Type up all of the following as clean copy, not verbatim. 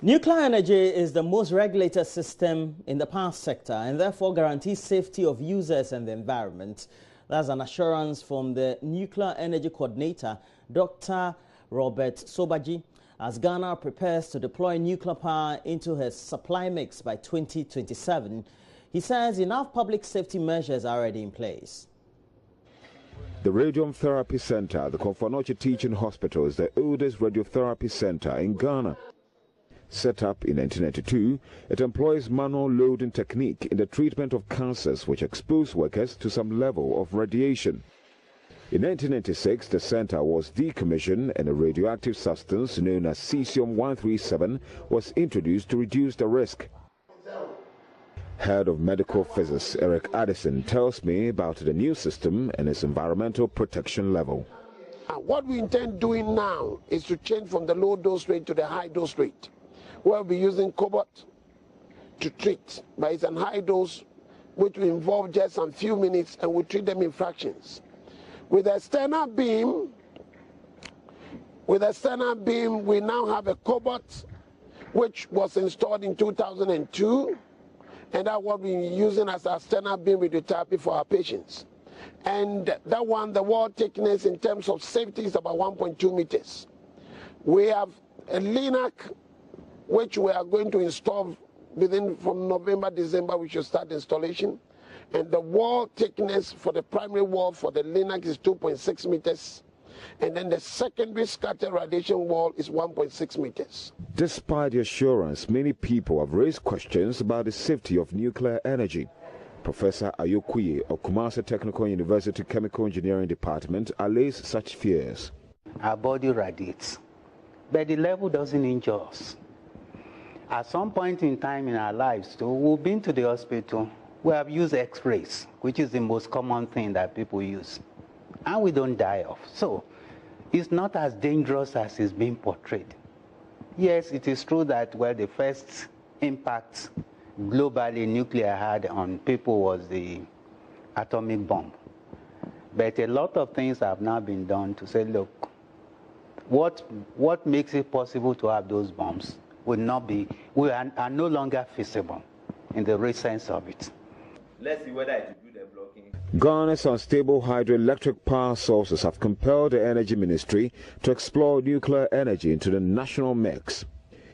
Nuclear energy is the most regulated system in the power sector and therefore guarantees safety of users and the environment. That's an assurance from the Nuclear Energy Coordinator, Dr. Robert Sobaji, as Ghana prepares to deploy nuclear power into her supply mix by 2027. He says enough public safety measures are already in place. The Radiotherapy Center at the Komfo Anokye Teaching Hospital is the oldest radiotherapy center in Ghana. Set up in 1992, it employs manual loading technique in the treatment of cancers which expose workers to some level of radiation. In 1996, the center was decommissioned and a radioactive substance known as cesium-137 was introduced to reduce the risk. Head of Medical Physics Eric Addison tells me about the new system and its environmental protection level. What we intend doing now is to change from the low dose rate to the high dose rate. We'll be using cobalt to treat, but it's a high dose which will involve just a few minutes and we treat them in fractions. With the external beam, we now have a cobalt which was installed in 2002, and that's what we're using as our external beam radiotherapy for our patients. And that one, the wall thickness in terms of safety is about 1.2 meters. We have a LINAC which we are going to install from November, December, we should start installation. And the wall thickness for the primary wall for the LINAC is 2.6 meters. And then the secondary scatter radiation wall is 1.6 meters. Despite the assurance, many people have raised questions about the safety of nuclear energy. Professor Akyawkrom of Kumasi Technical University Chemical Engineering Department allays such fears. Our body radiates, but the level doesn't injure us. At some point in time in our lives, too, we've been to the hospital, we have used X-rays, which is the most common thing that people use, and we don't die off. So it's not as dangerous as it's being portrayed. Yes, it is true that the first impact globally nuclear had on people was the atomic bomb. But a lot of things have now been done to say, look, what makes it possible to have those bombs are no longer feasible in the real sense of it. Let's see whether it will do the blocking. Ghana's unstable hydroelectric power sources have compelled the Energy Ministry to explore nuclear energy into the national mix.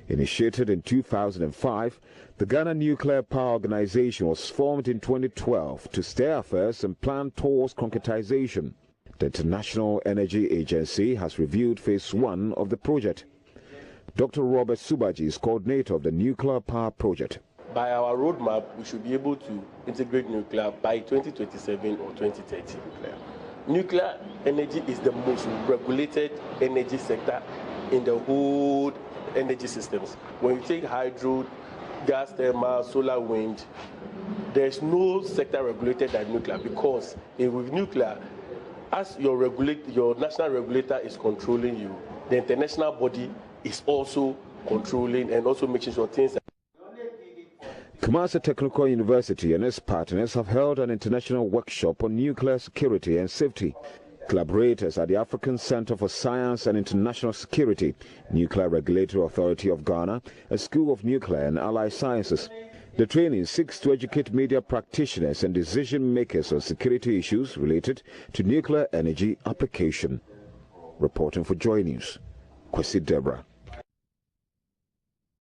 Initiated in 2005, the Ghana Nuclear Power Organization was formed in 2012 to steer affairs and plan towards concretization. The International Energy Agency has reviewed phase 1 of the project. Dr. Robert Sobaji is coordinator of the nuclear power project. By our roadmap, we should be able to integrate nuclear by 2027 or 2030. Nuclear energy is the most regulated energy sector in the whole energy systems. When you take hydro, gas, thermal, solar, wind, there's no sector regulated than nuclear, because with nuclear, as your national regulator is controlling you, the international body is also controlling and also making sure things. Kumasi Technical University and its partners have held an international workshop on nuclear security and safety. Collaborators are the African Center for Science and International Security, Nuclear Regulatory Authority of Ghana, a School of Nuclear and Allied Sciences. The training seeks to educate media practitioners and decision makers on security issues related to nuclear energy application. Reporting for Joy News, Kwesi Deborah.